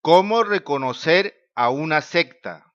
¿Cómo reconocer a una secta?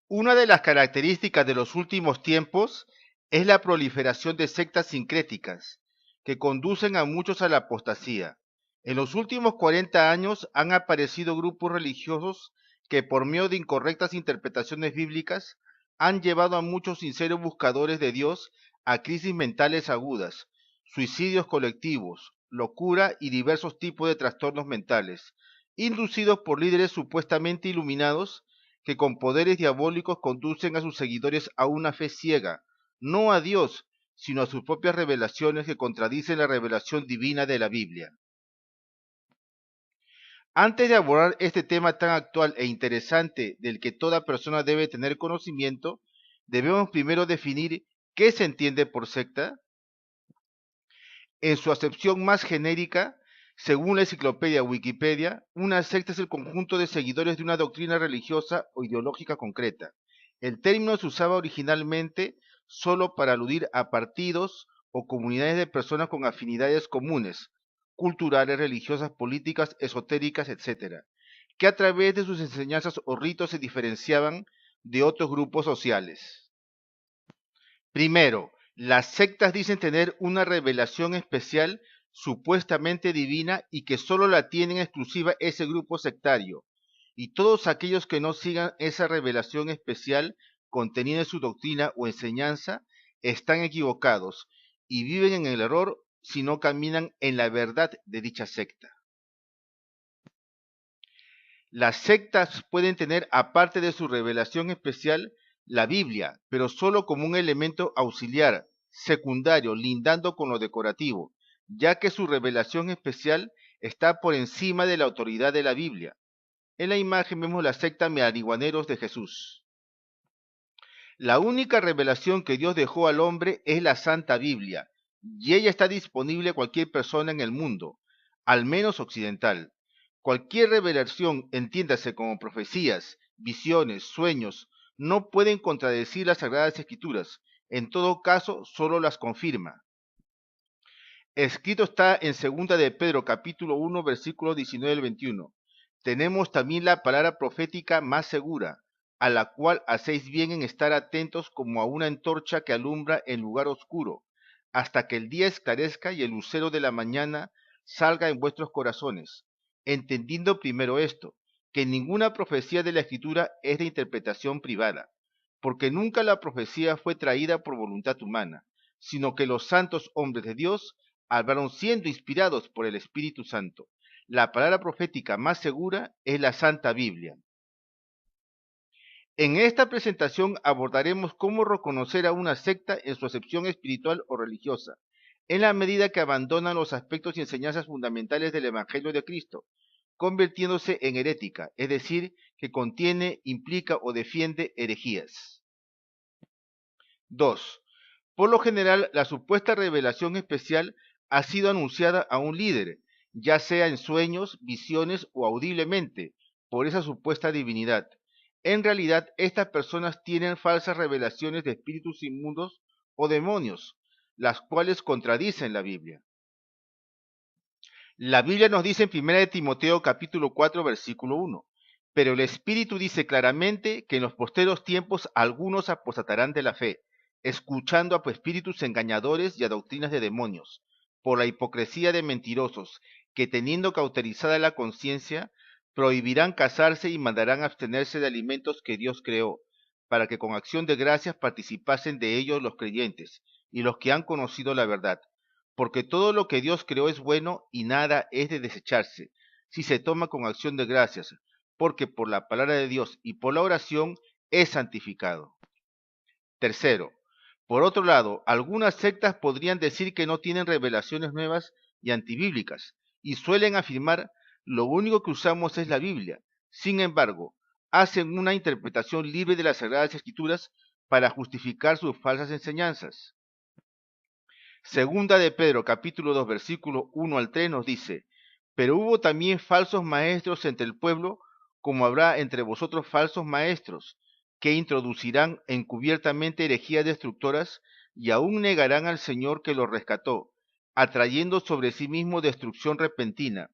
Una de las características de los últimos tiempos es la proliferación de sectas sincréticas que conducen a muchos a la apostasía. En los últimos 40 años han aparecido grupos religiosos que por medio de incorrectas interpretaciones bíblicas han llevado a muchos sinceros buscadores de Dios a crisis mentales agudas, suicidios colectivos, locura y diversos tipos de trastornos mentales, inducidos por líderes supuestamente iluminados que con poderes diabólicos conducen a sus seguidores a una fe ciega, no a Dios, sino a sus propias revelaciones que contradicen la revelación divina de la Biblia. Antes de abordar este tema tan actual e interesante del que toda persona debe tener conocimiento, debemos primero definir qué se entiende por secta. En su acepción más genérica, según la enciclopedia Wikipedia, una secta es el conjunto de seguidores de una doctrina religiosa o ideológica concreta. El término se usaba originalmente solo para aludir a partidos o comunidades de personas con afinidades comunes, culturales, religiosas, políticas, esotéricas, etc., que a través de sus enseñanzas o ritos se diferenciaban de otros grupos sociales. Primero, las sectas dicen tener una revelación especial supuestamente divina y que solo la tienen exclusiva ese grupo sectario. Y todos aquellos que no sigan esa revelación especial contenida en su doctrina o enseñanza están equivocados y viven en el error si no caminan en la verdad de dicha secta. Las sectas pueden tener, aparte de su revelación especial, la Biblia, pero solo como un elemento auxiliar, secundario, lindando con lo decorativo, ya que su revelación especial está por encima de la autoridad de la Biblia. En la imagen vemos la secta marihuaneros de Jesús. La única revelación que Dios dejó al hombre es la Santa Biblia, y ella está disponible a cualquier persona en el mundo, al menos occidental. Cualquier revelación, entiéndase como profecías, visiones, sueños, no pueden contradecir las Sagradas Escrituras. En todo caso, solo las confirma. Escrito está en 2 de Pedro, capítulo 1, versículos 19 al 21. Tenemos también la palabra profética más segura, a la cual hacéis bien en estar atentos como a una antorcha que alumbra en lugar oscuro, hasta que el día esclarezca y el lucero de la mañana salga en vuestros corazones, entendiendo primero esto, que ninguna profecía de la Escritura es de interpretación privada, porque nunca la profecía fue traída por voluntad humana, sino que los santos hombres de Dios hablaron siendo inspirados por el Espíritu Santo. La palabra profética más segura es la Santa Biblia. En esta presentación abordaremos cómo reconocer a una secta en su acepción espiritual o religiosa, en la medida que abandonan los aspectos y enseñanzas fundamentales del Evangelio de Cristo, convirtiéndose en herética, es decir, que contiene, implica o defiende herejías. 2. Por lo general, la supuesta revelación especial ha sido anunciada a un líder, ya sea en sueños, visiones o audiblemente, por esa supuesta divinidad. En realidad, estas personas tienen falsas revelaciones de espíritus inmundos o demonios, las cuales contradicen la Biblia. La Biblia nos dice en 1 de Timoteo capítulo 4 versículo 1, pero el Espíritu dice claramente que en los posteros tiempos algunos apostatarán de la fe, escuchando a espíritus engañadores y a doctrinas de demonios, por la hipocresía de mentirosos, que teniendo cauterizada la conciencia, prohibirán casarse y mandarán abstenerse de alimentos que Dios creó, para que con acción de gracias participasen de ellos los creyentes y los que han conocido la verdad. Porque todo lo que Dios creó es bueno y nada es de desecharse, si se toma con acción de gracias, porque por la palabra de Dios y por la oración es santificado. Tercero, por otro lado, algunas sectas podrían decir que no tienen revelaciones nuevas y antibíblicas, y suelen afirmar lo único que usamos es la Biblia. Sin embargo, hacen una interpretación libre de las Sagradas Escrituras para justificar sus falsas enseñanzas. Segunda de Pedro, capítulo 2, versículo 1 al 3 nos dice, pero hubo también falsos maestros entre el pueblo, como habrá entre vosotros falsos maestros, que introducirán encubiertamente herejías destructoras y aún negarán al Señor que los rescató, atrayendo sobre sí mismo destrucción repentina.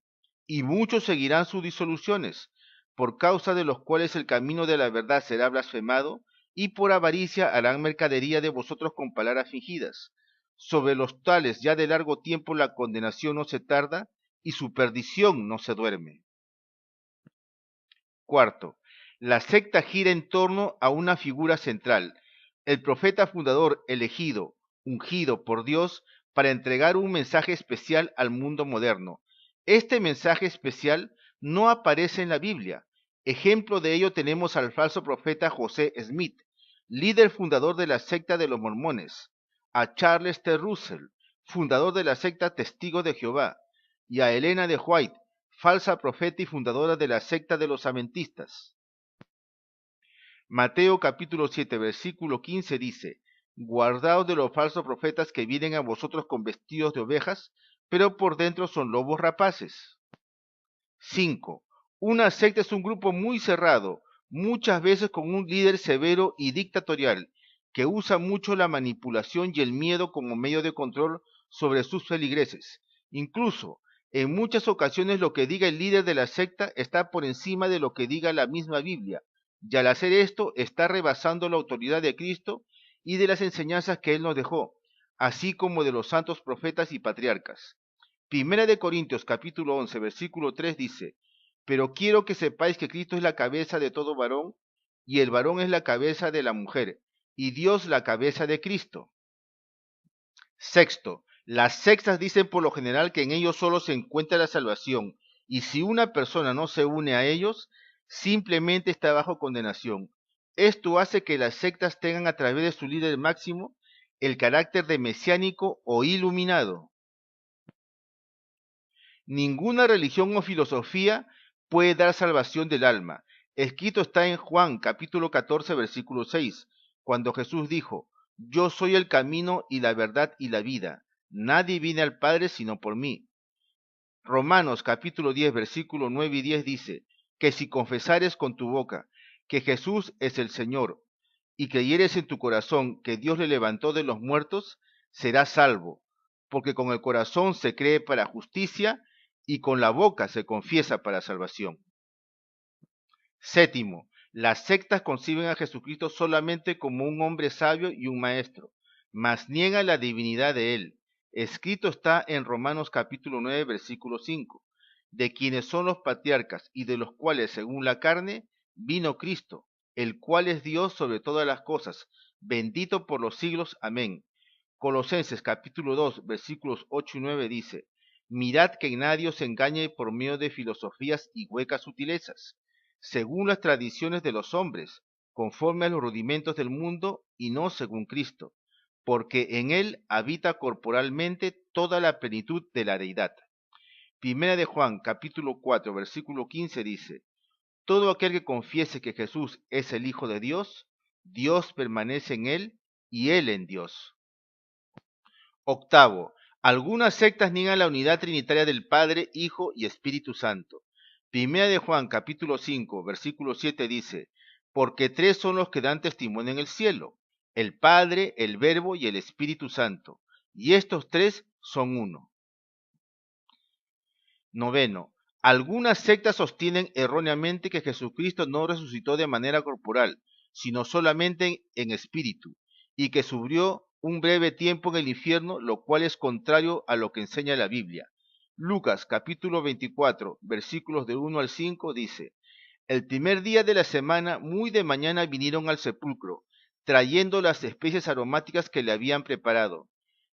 y muchos seguirán sus disoluciones, por causa de los cuales el camino de la verdad será blasfemado, y por avaricia harán mercadería de vosotros con palabras fingidas. Sobre los tales ya de largo tiempo la condenación no se tarda, y su perdición no se duerme. Cuarto, la secta gira en torno a una figura central, el profeta fundador elegido, ungido por Dios para entregar un mensaje especial al mundo moderno. Este mensaje especial no aparece en la Biblia. Ejemplo de ello tenemos al falso profeta José Smith, líder fundador de la secta de los mormones, a Charles T. Russell, fundador de la secta Testigos de Jehová, y a Elena de White, falsa profeta y fundadora de la secta de los adventistas. Mateo capítulo 7, versículo 15 dice, guardaos de los falsos profetas que vienen a vosotros con vestidos de ovejas, pero por dentro son lobos rapaces. 5. Una secta es un grupo muy cerrado, muchas veces con un líder severo y dictatorial, que usa mucho la manipulación y el miedo como medio de control sobre sus feligreses. Incluso, en muchas ocasiones lo que diga el líder de la secta está por encima de lo que diga la misma Biblia, y al hacer esto está rebasando la autoridad de Cristo y de las enseñanzas que Él nos dejó, así como de los santos profetas y patriarcas. Primera de Corintios capítulo 11, versículo 3 dice, pero quiero que sepáis que Cristo es la cabeza de todo varón, y el varón es la cabeza de la mujer, y Dios la cabeza de Cristo. Sexto, las sectas dicen por lo general que en ellos solo se encuentra la salvación, y si una persona no se une a ellos, simplemente está bajo condenación. Esto hace que las sectas tengan a través de su líder máximo el carácter de mesiánico o iluminado. Ninguna religión o filosofía puede dar salvación del alma. Escrito está en Juan capítulo 14 versículo 6, cuando Jesús dijo, yo soy el camino y la verdad y la vida. Nadie viene al Padre sino por mí. Romanos capítulo 10 versículo 9 y 10 dice, que si confesares con tu boca que Jesús es el Señor y creyeres en tu corazón que Dios le levantó de los muertos, serás salvo, porque con el corazón se cree para justicia y con la boca se confiesa para salvación. Séptimo, las sectas conciben a Jesucristo solamente como un hombre sabio y un maestro, mas niegan la divinidad de él. Escrito está en Romanos capítulo 9, versículo 5, de quienes son los patriarcas y de los cuales, según la carne, vino Cristo, el cual es Dios sobre todas las cosas, bendito por los siglos. Amén. Colosenses capítulo 2, versículos 8 y 9 dice, mirad que nadie os engañe por medio de filosofías y huecas sutilezas, según las tradiciones de los hombres, conforme a los rudimentos del mundo y no según Cristo, porque en él habita corporalmente toda la plenitud de la deidad. Primera de Juan, capítulo 4, versículo 15 dice, todo aquel que confiese que Jesús es el Hijo de Dios, Dios permanece en él y él en Dios. Octavo, algunas sectas niegan la unidad trinitaria del Padre, Hijo y Espíritu Santo. Primera de Juan, capítulo 5, versículo 7 dice, porque tres son los que dan testimonio en el cielo, el Padre, el Verbo y el Espíritu Santo, y estos tres son uno. Noveno, algunas sectas sostienen erróneamente que Jesucristo no resucitó de manera corporal, sino solamente en espíritu, y que sufrió un breve tiempo en el infierno, lo cual es contrario a lo que enseña la Biblia. Lucas capítulo 24, versículos de 1 al 5 dice, el primer día de la semana, muy de mañana vinieron al sepulcro, trayendo las especies aromáticas que le habían preparado,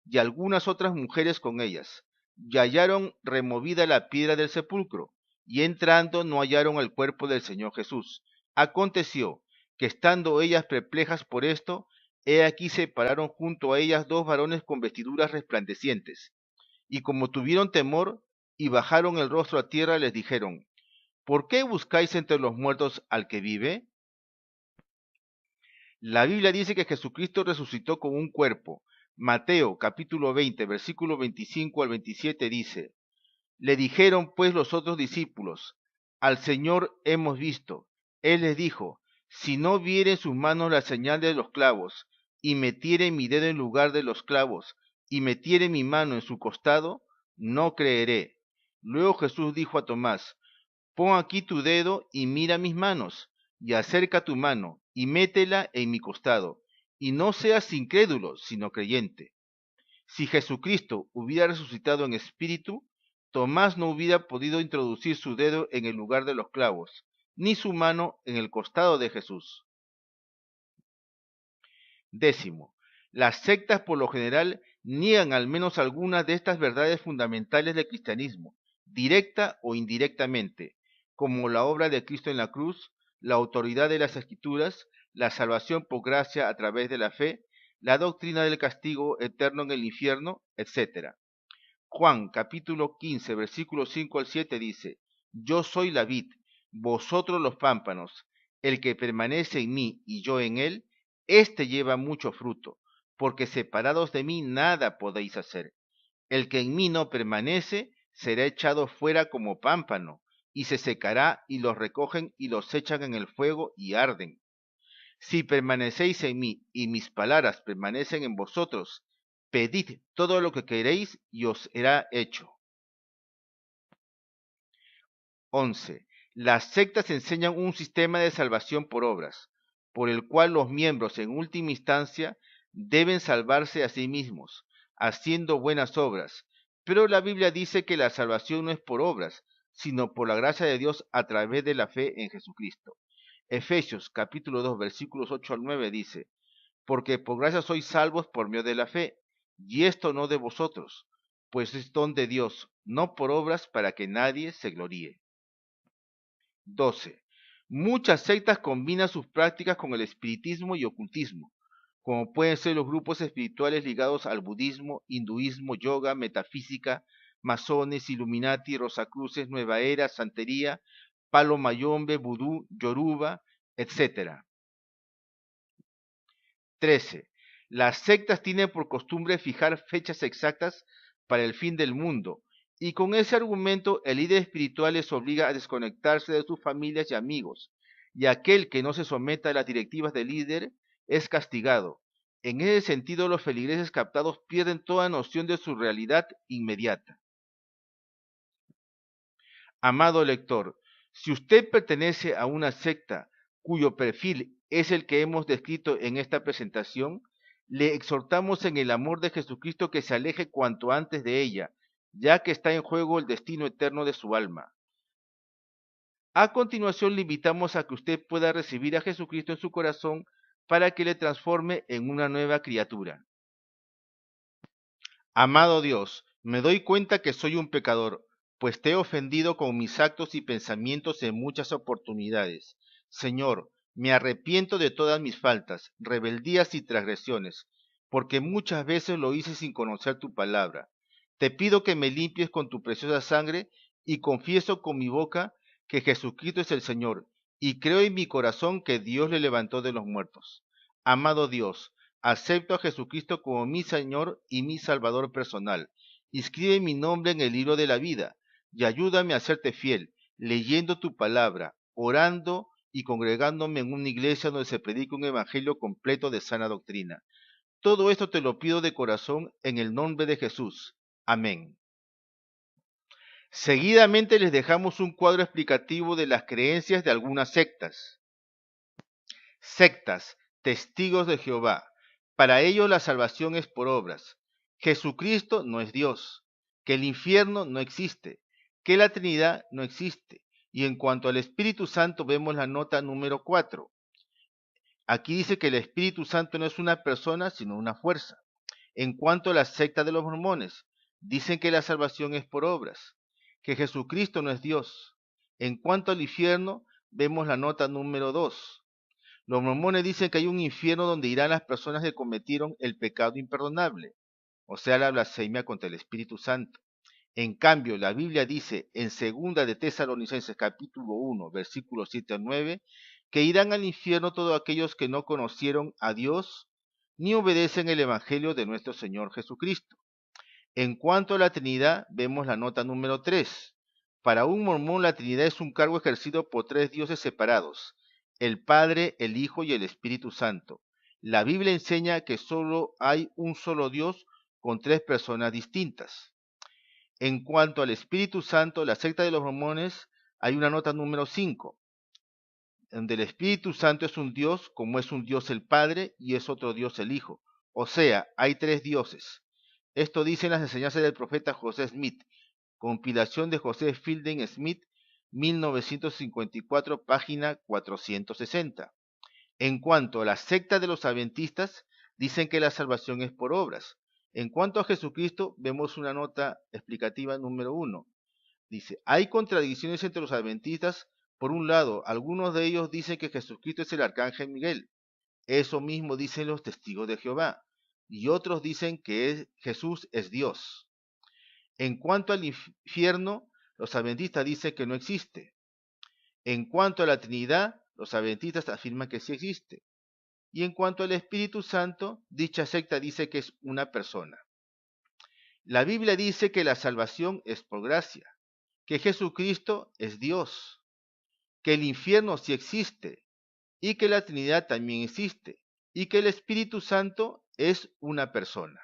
y algunas otras mujeres con ellas, y hallaron removida la piedra del sepulcro, y entrando no hallaron el cuerpo del Señor Jesús. Aconteció que estando ellas perplejas por esto, he aquí se pararon junto a ellas dos varones con vestiduras resplandecientes, y como tuvieron temor y bajaron el rostro a tierra, les dijeron, ¿por qué buscáis entre los muertos al que vive? La Biblia dice que Jesucristo resucitó con un cuerpo. Mateo capítulo 20, versículo 25 al 27 dice, le dijeron pues los otros discípulos, al Señor hemos visto. Él les dijo, si no viere en sus manos la señal de los clavos, y metiere mi dedo en lugar de los clavos, y metiere mi mano en su costado, no creeré. Luego Jesús dijo a Tomás, pon aquí tu dedo y mira mis manos, y acerca tu mano y métela en mi costado, y no seas incrédulo, sino creyente. Si Jesucristo hubiera resucitado en espíritu, Tomás no hubiera podido introducir su dedo en el lugar de los clavos, ni su mano en el costado de Jesús. Décimo, las sectas por lo general niegan al menos algunas de estas verdades fundamentales del cristianismo, directa o indirectamente, como la obra de Cristo en la cruz, la autoridad de las escrituras, la salvación por gracia a través de la fe, la doctrina del castigo eterno en el infierno, etc. Juan capítulo 15, versículos 5 al 7 dice, Yo soy la vid, vosotros los pámpanos, el que permanece en mí y yo en él, éste lleva mucho fruto, porque separados de mí nada podéis hacer. El que en mí no permanece será echado fuera como pámpano, y se secará, y los recogen y los echan en el fuego y arden. Si permanecéis en mí y mis palabras permanecen en vosotros, pedid todo lo que queréis y os será hecho. 11. Las sectas enseñan un sistema de salvación por obras, por el cual los miembros en última instancia deben salvarse a sí mismos, haciendo buenas obras. Pero la Biblia dice que la salvación no es por obras, sino por la gracia de Dios a través de la fe en Jesucristo. Efesios capítulo 2 versículos 8 al 9 dice, porque por gracia sois salvos por medio de la fe, y esto no de vosotros, pues es don de Dios, no por obras para que nadie se gloríe. 12. Muchas sectas combinan sus prácticas con el espiritismo y ocultismo, como pueden ser los grupos espirituales ligados al budismo, hinduismo, yoga, metafísica, masones, Illuminati, Rosacruces, Nueva Era, Santería, Palo Mayombe, Vudú, Yoruba, etc. 13. Las sectas tienen por costumbre fijar fechas exactas para el fin del mundo, y con ese argumento el líder espiritual les obliga a desconectarse de sus familias y amigos, y aquel que no se someta a las directivas del líder es castigado. En ese sentido, los feligreses captados pierden toda noción de su realidad inmediata. Amado lector, si usted pertenece a una secta cuyo perfil es el que hemos descrito en esta presentación, le exhortamos en el amor de Jesucristo que se aleje cuanto antes de ella, ya que está en juego el destino eterno de su alma. A continuación le invitamos a que usted pueda recibir a Jesucristo en su corazón para que le transforme en una nueva criatura. Amado Dios, me doy cuenta que soy un pecador, pues te he ofendido con mis actos y pensamientos en muchas oportunidades. Señor, me arrepiento de todas mis faltas, rebeldías y transgresiones, porque muchas veces lo hice sin conocer tu palabra. Te pido que me limpies con tu preciosa sangre y confieso con mi boca que Jesucristo es el Señor, y creo en mi corazón que Dios le levantó de los muertos. Amado Dios, acepto a Jesucristo como mi Señor y mi Salvador personal. Inscribe mi nombre en el libro de la vida y ayúdame a serte fiel, leyendo tu palabra, orando y congregándome en una iglesia donde se predica un evangelio completo de sana doctrina. Todo esto te lo pido de corazón en el nombre de Jesús. Amén. Seguidamente les dejamos un cuadro explicativo de las creencias de algunas sectas. Sectas, testigos de Jehová. Para ellos la salvación es por obras. Jesucristo no es Dios, que el infierno no existe, que la Trinidad no existe. Y en cuanto al Espíritu Santo vemos la nota número 4. Aquí dice que el Espíritu Santo no es una persona, sino una fuerza. En cuanto a la secta de los mormones, dicen que la salvación es por obras, que Jesucristo no es Dios. En cuanto al infierno, vemos la nota número 2. Los mormones dicen que hay un infierno donde irán las personas que cometieron el pecado imperdonable, o sea, la blasfemia contra el Espíritu Santo. En cambio, la Biblia dice en 2 de Tesalonicenses capítulo 1, versículos 7 al 9, que irán al infierno todos aquellos que no conocieron a Dios ni obedecen el Evangelio de nuestro Señor Jesucristo. En cuanto a la Trinidad, vemos la nota número 3. Para un mormón, la Trinidad es un cargo ejercido por tres dioses separados, el Padre, el Hijo y el Espíritu Santo. La Biblia enseña que solo hay un solo Dios con tres personas distintas. En cuanto al Espíritu Santo, la secta de los mormones, hay una nota número 5, donde el Espíritu Santo es un Dios, como es un Dios el Padre y es otro Dios el Hijo. O sea, hay tres dioses. Esto dicen las enseñanzas del profeta José Smith, compilación de José Fielding Smith, 1954, página 460. En cuanto a la secta de los adventistas, dicen que la salvación es por obras. En cuanto a Jesucristo, vemos una nota explicativa número 1. Dice, hay contradicciones entre los adventistas. Por un lado, algunos de ellos dicen que Jesucristo es el arcángel Miguel. Eso mismo dicen los testigos de Jehová. Y otros dicen que Jesús es Dios. En cuanto al infierno, los adventistas dicen que no existe. En cuanto a la Trinidad, los adventistas afirman que sí existe. Y en cuanto al Espíritu Santo, dicha secta dice que es una persona. La Biblia dice que la salvación es por gracia, que Jesucristo es Dios, que el infierno sí existe, y que la Trinidad también existe, y que el Espíritu Santo es una persona.